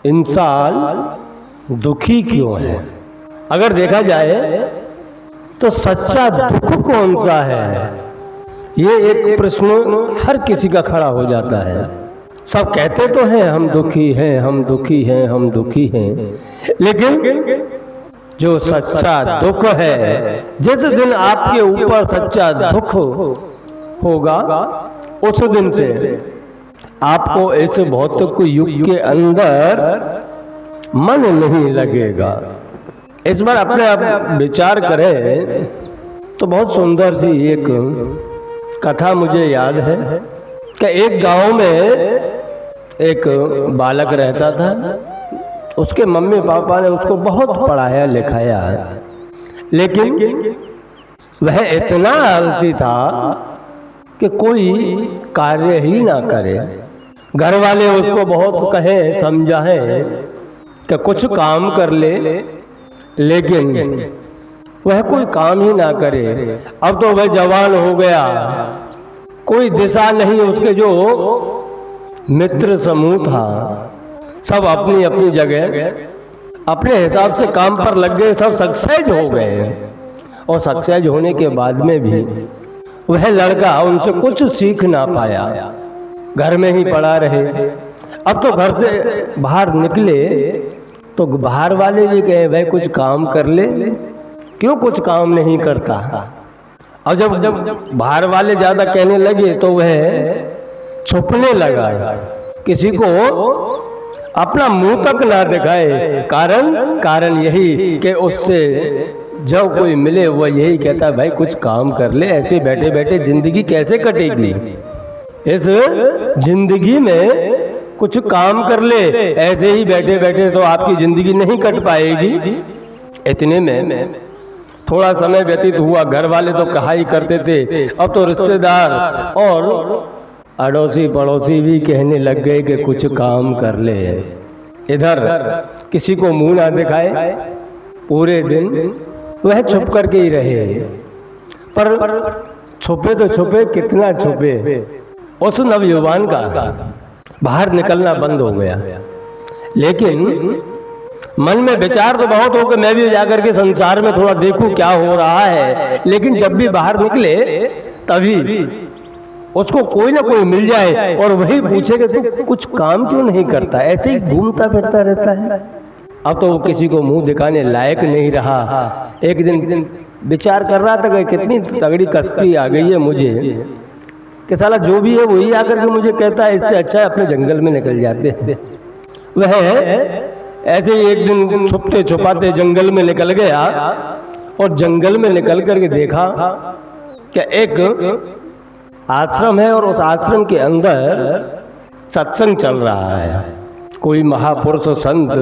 इंसान दुखी क्यों है? अगर देखा जाए तो सच्चा दुख कौन सा है, ये एक प्रश्न हर किसी का खड़ा हो जाता है। सब कहते तो हैं हम दुखी हैं, हम दुखी हैं, हम दुखी हैं, लेकिन जो सच्चा दुख है, जिस दिन आपके ऊपर सच्चा दुख होगा उस दिन से आपको इस भौतिक युग के अंदर मन नहीं लगेगा। इस बार अपने आप विचार करें तो बहुत सुंदर सी एक कथा मुझे याद है कि एक गांव में एक बालक रहता था। उसके मम्मी पापा ने उसको बहुत पढ़ाया लिखाया, लेकिन वह इतना आलसी था कि कोई कार्य ही ना करे। घर वाले उसको बहुत कहे समझाएं कि कुछ काम कर ले, लेकिन वह कोई काम ही ना करे। अब तो वह जवान हो गया, कोई दिशा नहीं। उसके जो मित्र समूह था सब अपनी अपनी जगह अपने हिसाब से काम पर लग गए, सब सक्सेस हो गए। और सक्सेस होने के बाद में भी वह लड़का उनसे कुछ सीख ना पाया, घर में ही पड़ा रहे। अब तो घर से बाहर निकले तो बाहर वाले भी कहे भाई कुछ काम कर ले, क्यों कुछ काम नहीं करता। और जब बाहर वाले ज्यादा कहने लगे तो वह छुपने लगा, किसी को अपना मुंह तक ना दिखाए। कारण यही कि उससे जब कोई मिले वो यही कहता भाई कुछ काम कर ले, ऐसे बैठे बैठे जिंदगी कैसे कटेगी, इस जिंदगी में कुछ काम कर ले, ऐसे ही बैठे बैठे तो आपकी जिंदगी नहीं कट पाएगी। इतने में थोड़ा समय व्यतीत हुआ, घर वाले तो कहा ही करते थे, अब तो रिश्तेदार और अड़ोसी पड़ोसी भी कहने लग गए कि कुछ काम कर ले। इधर किसी को मुंह ना दिखाए, पूरे दिन वह छुप करके ही रहे। पर छुपे तो छुपे, कितना छुपे, उस नवयुवान का बाहर निकलना बंद हो गया। लेकिन मन में विचार तो बहुत हो कि मैं भी जाकर के संसार में थोड़ा देखूं क्या हो रहा है, लेकिन जब भी बाहर निकले तभी उसको कोई ना कोई मिल जाए और वही पूछे कि तू कुछ काम क्यों नहीं करता, ऐसे ही घूमता फिरता रहता है। अब तो वो किसी को मुंह दिखाने लायक नहीं रहा। एक दिन विचार कर रहा था कि कितनी तगड़ी कश्ती आ गई है मुझे कि साला जो भी है वही आकर के मुझे कहता है, इससे अच्छा है अपने जंगल में निकल जाते। वह ऐसे ही एक दिन छुपते छुपाते जंगल में निकल गया और जंगल में निकल करके देखा कि एक आश्रम है और उस आश्रम के अंदर सत्संग चल रहा है। कोई महापुरुष संत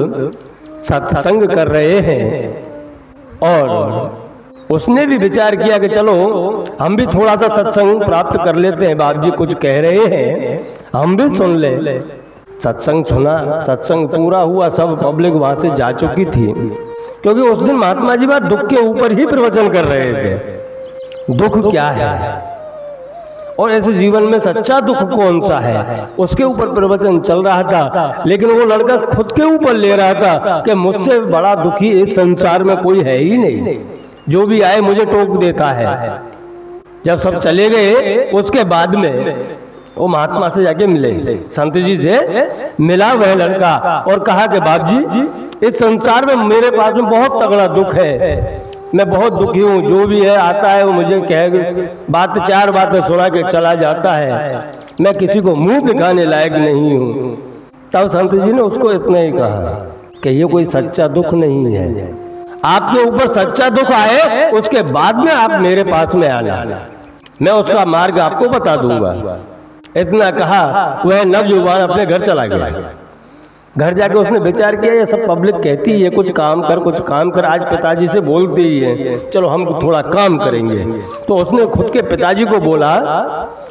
सत्संग कर रहे हैं और उसने भी विचार किया कि चलो हम भी थोड़ा सा सत्संग प्राप्त कर लेते हैं, बाप जी कुछ कह रहे हैं हम भी सुन ले। सत्संग सुना, सत्संग पूरा हुआ, सब पब्लिक वहां से जा चुकी थी, क्योंकि उस दिन महात्मा जी बात दुख के ऊपर ही प्रवचन कर रहे थे। दुख क्या है और ऐसे जीवन में सच्चा दुख कौन सा है, उसके ऊपर प्रवचन चल रहा था। लेकिन वो लड़का खुद के ऊपर ले रहा था कि मुझसे बड़ा दुखी इस संसार में कोई है ही नहीं, जो भी आए मुझे टोक देता है। जब सब चले गए उसके बाद में वो महात्मा से जाके मिले, संत जी से मिला वह लड़का और कहा कि बाप जी इस संसार में मेरे पास में बहुत तगड़ा दुख है, मैं बहुत दुखी हूँ, जो भी है आता है वो मुझे कह बात चार बातें सुना के चला जाता है, मैं किसी को मुंह दिखाने लायक नहीं हूँ। तब संत जी ने उसको इतना ही कहा कि ये कोई सच्चा दुख नहीं है, आपके ऊपर सच्चा दुख आए उसके बाद में आप मेरे पास में आना, मैं उसका मार्ग आपको बता दूंगा। इतना कहा वह नवयुवान अपने घर चला गया। घर जाके उसने विचार किया ये सब पब्लिक कहती है कुछ काम कर कुछ काम कर, आज पिताजी से बोलते ही है, चलो हम थोड़ा काम करेंगे। तो उसने खुद के पिताजी को बोला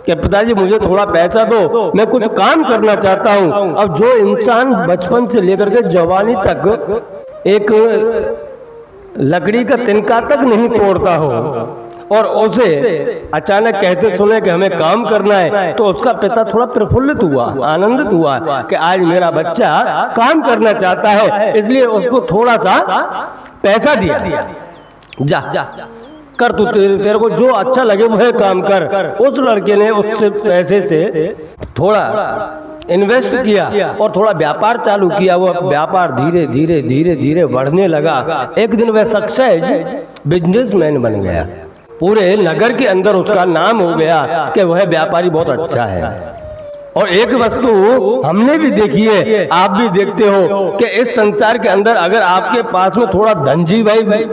कि पिताजी मुझे थोड़ा पैसा दो, मैं erkuch काम करना चाहता हूँ। अब जो इंसान बचपन से लेकर के जवानी तक एक लकड़ी का तिनका तक नहीं तोड़ता हो और उसे अचानक कहते सुने कि हमें काम करना है, तो उसका पिता थोड़ा प्रफुल्लित हुआ, आनंदित हुआ कि आज मेरा बच्चा काम करना चाहता है, इसलिए उसको थोड़ा सा पैसा दिया। जा कर, तू तेरे को जो अच्छा लगे वह काम कर। उस लड़के ने उससे पैसे से थोड़ा इन्वेस्ट किया और थोड़ा व्यापार चालू किया। वो व्यापार धीरे धीरे धीरे धीरे बढ़ने लगा। एक दिन वह सक्सेस बिजनेसमैन बन गया। पूरे नगर के अंदर उसका नाम हो गया कि वह व्यापारी बहुत अच्छा है। और एक वस्तु हमने भी देखी है, आप भी देखते हो कि इस संसार के अंदर अगर आपके पास में थोड़ा धनजी भाई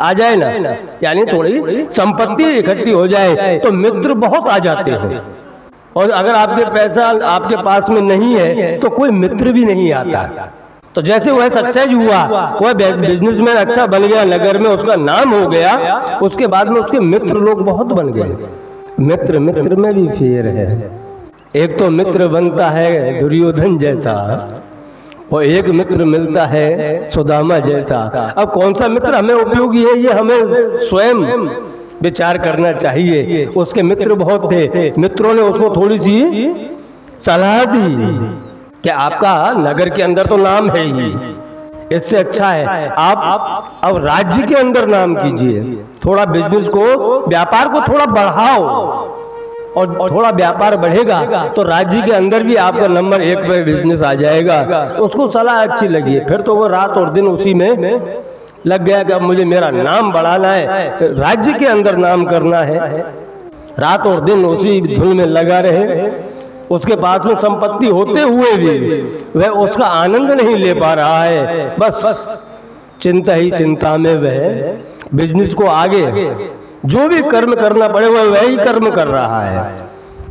आ जाए ना, यानी थोड़ी संपत्ति इकट्ठी हो जाए, तो मित्र बहुत आ जाते हैं। और अगर आपके पैसा आपके पास में नहीं है तो कोई मित्र भी नहीं आता। तो जैसे वह सक्सेस हुआ, वह बिजनेसमैन अच्छा बन गया, नगर में उसका नाम हो गया, उसके बाद में उसके मित्र लोग बहुत बन गए। मित्र मित्र में भी फेर है। एक तो मित्र बनता है दुर्योधन जैसा और एक मित्र मिलता है सुदामा जैसा। अब कौन सा मित्र हमें उपयोगी है, ये हमें स्वयं विचार करना चाहिए। उसके मित्र बहुत थे, मित्रों ने उसको थोड़ी सी सलाह दी कि आपका नगर के अंदर तो नाम है ही, इससे अच्छा है आप अब राज्य के अंदर नाम कीजिए, थोड़ा बिजनेस को, व्यापार को थोड़ा बढ़ाओ, और थोड़ा व्यापार बढ़ेगा तो राज्य के अंदर भी आपका नंबर 1 पे बिजनेस आ जाएगा। उसको सलाह अच्छी लगी, फिर तो वो रात और दिन उसी में लग गया कि अब मुझे मेरा नाम बढ़ाना है, राज्य के अंदर नाम करना है। रात और दिन उसी धुन में लगा रहे। उसके पास में संपत्ति होते हुए भी वह उसका आनंद नहीं ले पा रहा है, बस चिंता ही चिंता में वह बिजनेस को आगे जो भी कर्म करना पड़े वह वही कर्म कर रहा है।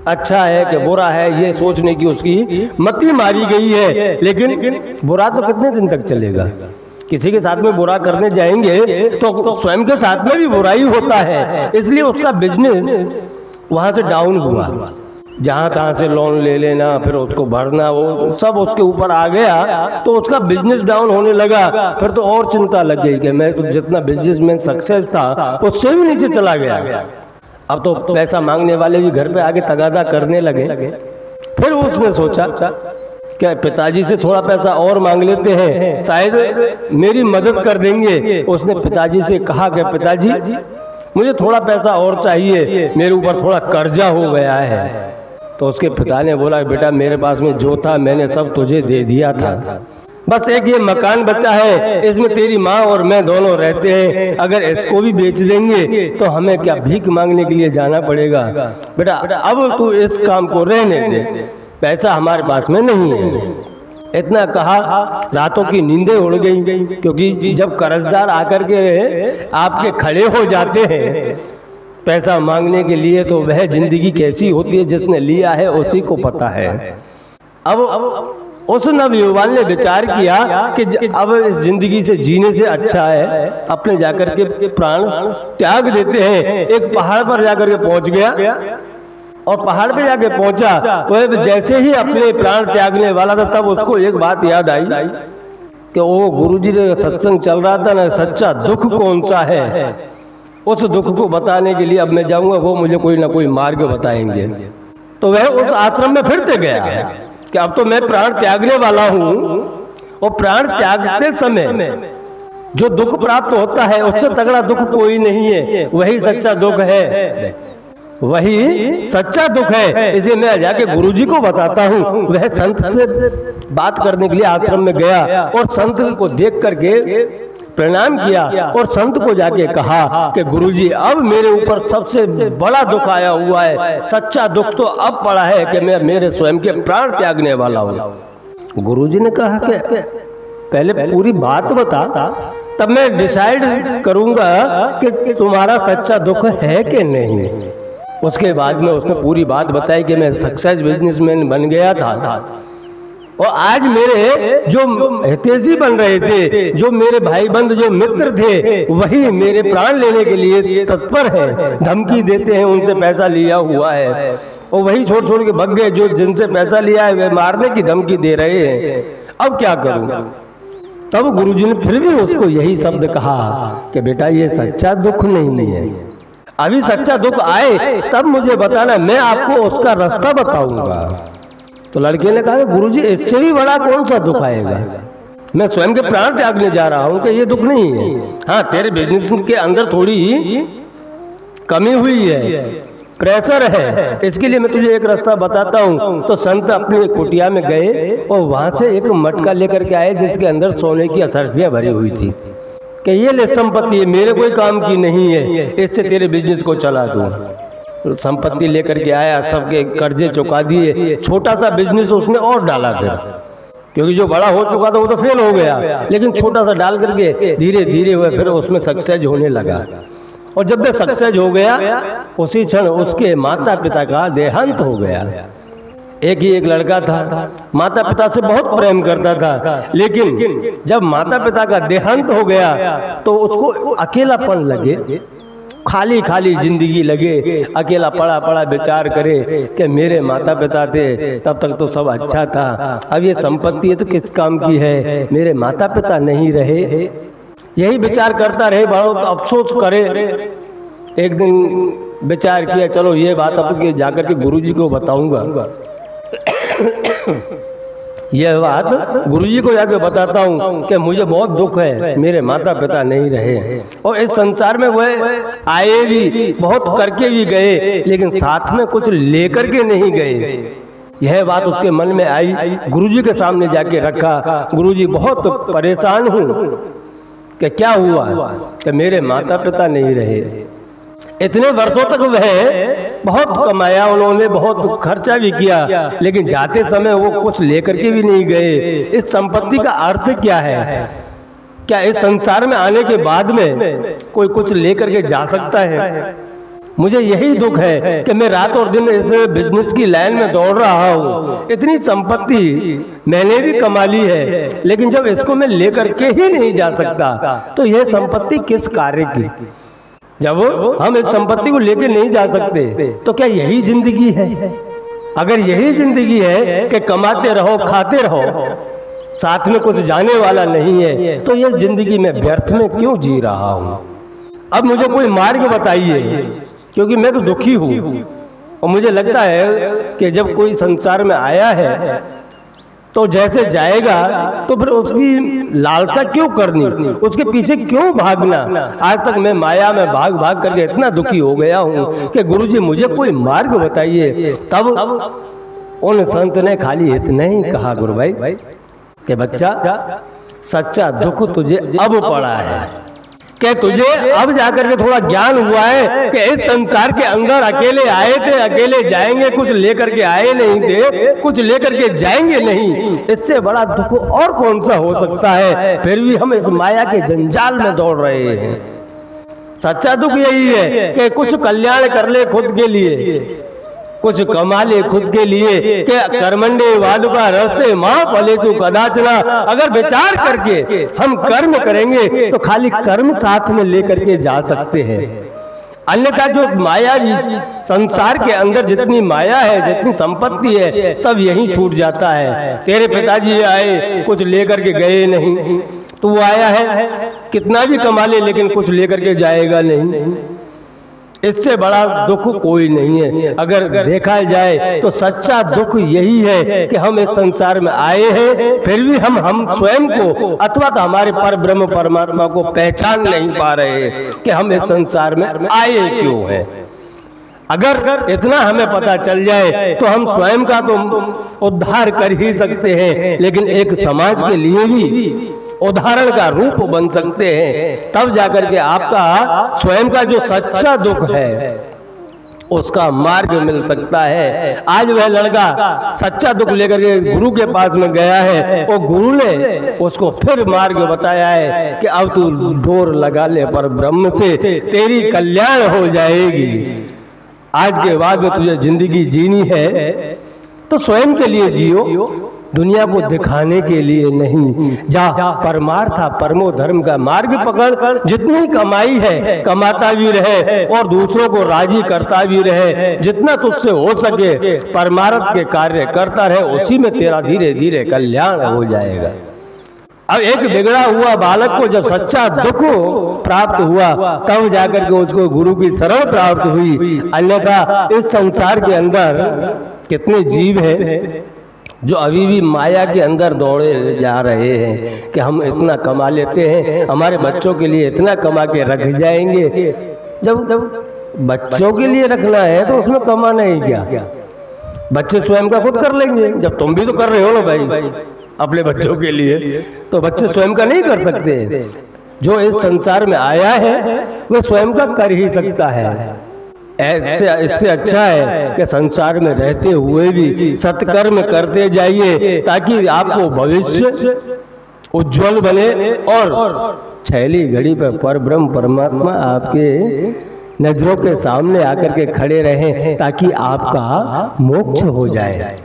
अच्छा है कि बुरा है, ये सोचने की उसकी मति मारी गई है। लेकिन बुरा तो कितने दिन तक चलेगा? किसी के साथ में बुरा करने जाएंगे तो स्वयं के साथ में भी बुरा ही होता है। इसलिए उसका बिजनेस वहां से डाउन हुआ। जहां तहां से लोन ले लेना, फिर उसको भरना, वो सब उसके ऊपर आ गया, तो उसका बिजनेस डाउन होने लगा। फिर तो और चिंता लग गई कि मैं तो जितना बिजनेस में सक्सेस था उससे भी नीचे चला गया। अब तो पैसा मांगने वाले भी घर पे आके तगादा करने लगे। फिर उसने सोचा क्या पिताजी से थोड़ा पैसा और मांग लेते हैं, शायद मेरी मदद कर देंगे। उसने पिताजी से कहा कि पिताजी मुझे थोड़ा पैसा और चाहिए, मेरे ऊपर थोड़ा कर्जा हो गया है। तो उसके पिता ने बोला बेटा मेरे पास में जो था मैंने सब तुझे दे दिया था, बस एक ये मकान बचा है, इसमें तेरी माँ और मैं दोनों रहते हैं। अगर इसको भी बेच देंगे तो हमें क्या भीख मांगने के लिए जाना पड़ेगा। बेटा अब तू इस काम को रहने दे, पैसा हमारे पास में नहीं है। इतना कहा, रातों की नींदें उड़ गई, क्योंकि जब कर्जदार आकर के आपके खड़े हो जाते हैं पैसा मांगने के लिए तो वह जिंदगी कैसी होती है जिसने लिया है उसी को पता है। अब उस नवयुवान ने विचार किया कि अब इस जिंदगी से जीने से अच्छा है अपने जाकर के प्राण त्याग देते हैं। एक पहाड़ पर जाकर के पहुंच गया और पहाड़ पे जाके पहुंचा, वह जैसे ही अपने प्राण त्यागने वाला था तब उसको एक बात याद आई कि वो गुरुजी ने सत्संग चल रहा था ना, सच्चा दुख कौन सा है, उस दुख को बताने के लिए अब मैं जाऊंगा, वो मुझे कोई ना कोई मार्ग बताएंगे। तो वह उस आश्रम में फिर से गया कि अब तो मैं प्राण त्यागने वाला हूं, और प्राण त्यागते समय जो दुख प्राप्त होता है उससे तगड़ा दुख कोई नहीं है, वही सच्चा दुख है, वही सच्चा दुख है। इसे मैं जाके गुरुजी को बताता हूँ। वह संत से बात करने के लिए आश्रम में गया और संत को देख करके प्रणाम किया और संत को जाके कहा कि गुरुजी अब मेरे ऊपर सबसे बड़ा दुख आया हुआ है, सच्चा दुख तो अब पड़ा है कि मैं मेरे स्वयं के प्राण त्यागने वाला हूँ। गुरुजी ने कहा कि पहले पूरी बात बता, तब मैं डिसाइड करूंगा कि तुम्हारा सच्चा दुख है कि नहीं। उसके बाद में उसने पूरी बात बताई कि मैं सक्सेस बिजनेसमैन बन गया था और आज मेरे जो हितैषी बन रहे थे, जो मेरे भाई बंद, जो मित्र थे, वही मेरे प्राण लेने के लिए तत्पर है, धमकी देते हैं, उनसे पैसा लिया हुआ है और वही छोड़ छोड़ के भाग गए। जो जिनसे पैसा लिया है वे मारने की धमकी दे रहे हैं। अब क्या करूं? तब गुरुजी ने फिर भी उसको यही शब्द कहा कि बेटा ये सच्चा दुख नहीं है, अभी सच्चा दुख आए तब मुझे बताना, मैं आपको उसका रास्ता बताऊंगा। तो लड़के ने कहा गुरुजी इससे भी बड़ा कौन सा दुख आएगा, मैं स्वयं के प्राण त्यागने जा रहा हूं कि ये दुख नहीं है। हाँ, तेरे बिजनेस के अंदर थोड़ी कमी हुई है, प्रेशर है, इसके लिए मैं तुझे एक रास्ता बताता हूँ। तो संत अपनी कुटिया में गए और वहां से एक मटका लेकर के आए जिसके अंदर सोने की असरफियां भरी हुई थी कि ये ले संपत्ति मेरे कोई काम की नहीं है, इससे तेरे बिजनेस को चला दूं। तो संपत्ति लेकर के आया, सबके कर्जे चुका दिए, छोटा सा बिजनेस उसने और डाला फिर, क्योंकि जो बड़ा हो चुका था वो तो फेल हो गया, लेकिन छोटा सा डाल करके धीरे धीरे हुए फिर उसमें सक्सेस होने लगा। और जब वे सक्सेस हो गया उसी क्षण उसके माता पिता का देहांत हो गया। एक ही एक लड़का था, माता पिता से बहुत प्रेम करता था, लेकिन जब माता पिता का देहांत हो गया तो उसको अकेलापन लगे, खाली खाली जिंदगी लगे, अकेला पड़ा पड़ा विचार करे कि मेरे माता पिता थे तब तक तो सब अच्छा था, अब ये संपत्ति है तो किस काम की है, मेरे माता पिता नहीं रहे, यही विचार करता रहे, बहुत अफसोस करे। एक दिन विचार किया चलो ये बात अब जाकर के गुरुजी को बताऊंगा, यह बात गुरुजी को जाके बताता हूँ कि मुझे बहुत दुख है, मेरे माता पिता नहीं रहे और इस संसार में वह आए भी, बहुत करके भी गए, लेकिन साथ में कुछ लेकर के नहीं गए। यह बात उसके मन में आई, गुरुजी के सामने जाके रखा, गुरुजी बहुत परेशान हूँ कि क्या हुआ कि मेरे माता पिता नहीं रहे। इतने वर्षों तक वह बहुत कमाया, उन्होंने बहुत खर्चा भी किया, लेकिन जाते समय वो कुछ लेकर के भी नहीं गए। इस संपत्ति का अर्थ क्या है? क्या इस संसार में आने के बाद में कोई कुछ लेकर के जा सकता है? मुझे यही दुख है कि मैं रात और दिन इस बिजनेस की लाइन में दौड़ रहा हूँ, इतनी संपत्ति मैंने भी कमा ली है, लेकिन जब इसको मैं लेकर के ही नहीं जा सकता तो यह संपत्ति किस कार्य की? जब हम इस संपत्ति को लेकर नहीं जा सकते तो क्या यही जिंदगी है? अगर यही जिंदगी है कि कमाते रहो खाते रहो, साथ में कुछ जाने वाला नहीं है, तो यह जिंदगी में व्यर्थ में क्यों जी रहा हूँ? अब मुझे कोई मार्ग बताइए, क्योंकि मैं तो दुखी हूँ और मुझे लगता है कि जब कोई संसार में आया है तो जैसे जाएगा तो फिर उसकी लालसा क्यों करनी, उसके पीछे क्यों भागना? आज तक मैं माया में भाग भाग करके इतना दुखी हो गया हूँ कि गुरुजी मुझे कोई मार्ग बताइए। तब उन संत ने खाली इतना ही कहा गुरु भाई कि बच्चा, सच्चा दुख तुझे अब पड़ा है कि तुझे अब जाकर के थोड़ा ज्ञान हुआ है कि इस संसार के अंदर अकेले आए थे, अकेले जाएंगे, कुछ लेकर के आए नहीं थे, कुछ लेकर के जाएंगे नहीं, इससे बड़ा दुख और कौन सा हो सकता है? फिर भी हम इस माया के जंजाल में दौड़ रहे हैं। सच्चा दुख यही है कि कुछ कल्याण कर ले खुद के लिए, कुछ कमा ले खुद के लिए, कि कर्मंडे वादुका रस्ते माँ फलेचु कदाचना। अगर विचार करके हम कर्म करेंगे तो खाली कर्म साथ में लेकर के जा सकते हैं, अन्यथा जो माया संसार के अंदर जितनी माया है, जितनी संपत्ति है, सब यहीं छूट जाता है। तेरे पिताजी आए, कुछ लेकर के गए नहीं, तो वो आया है कितना भी कमा ले लेकिन कुछ लेकर के जाएगा नहीं। इससे बड़ा दुख कोई नहीं है। अगर देखा जाए तो सच्चा दुख यही है कि हम इस संसार में आए हैं, फिर भी हम स्वयं को अथवा तो हमारे पर ब्रह्म परमात्मा को पहचान नहीं पा रहे कि हम इस संसार में आए क्यों हैं। अगर इतना हमें पता चल जाए तो हम स्वयं का तो उद्धार कर ही सकते हैं, लेकिन एक समाज के लिए भी उदाहरण का रूप बन सकते हैं। तब जाकर के आपका स्वयं का जो सच्चा दुख है उसका मार्ग मिल सकता है। आज वह लड़का सच्चा दुख लेकर के गुरु के पास में गया है और गुरु ने उसको फिर मार्ग बताया है कि अब तू डोर लगा ले पर ब्रह्म से, तेरी कल्याण हो जाएगी। आज के बाद में तुझे जिंदगी जीनी है तो स्वयं के लिए जियो, दुनिया को दिखाने के लिए नहीं। जा परमार्थ परमो धर्म का मार्ग पकड़, जितनी कमाई है कमाता भी रहे और दूसरों को राजी करता भी रहे, जितना तुझसे हो सके परमार्थ के कार्य करता रहे, उसी में तेरा धीरे धीरे कल्याण हो जाएगा। अब एक बिगड़ा हुआ बालक को जब सच्चा दुख प्राप्त हुआ तब जाकर के उसको गुरु की शरण प्राप्त हुई। अन्यथा इस संसार के अंदर कितने जीव हैं जो अभी भी माया के अंदर दौड़े जा रहे हैं कि हम इतना कमा लेते हैं, हमारे बच्चों के लिए इतना कमा के रख जाएंगे। जब बच्चों के लिए रखना है तो उसमें कमाना ही क्या, बच्चे स्वयं का खुद कर लेंगे। जब तुम भी तो कर रहे हो ना भाई अपने बच्चों के लिए, तो बच्चे स्वयं का नहीं कर सकते। जो इस संसार में आया है वह स्वयं का कर ही सकता है। इससे अच्छा है कि संसार में रहते हुए भी सत्कर्म करते जाइए ताकि आपको भविष्य उज्जवल बने और छैली घड़ी पर परब्रह्म परमात्मा आपके नजरों के सामने आकर के खड़े रहें ताकि आपका मोक्ष हो जाए।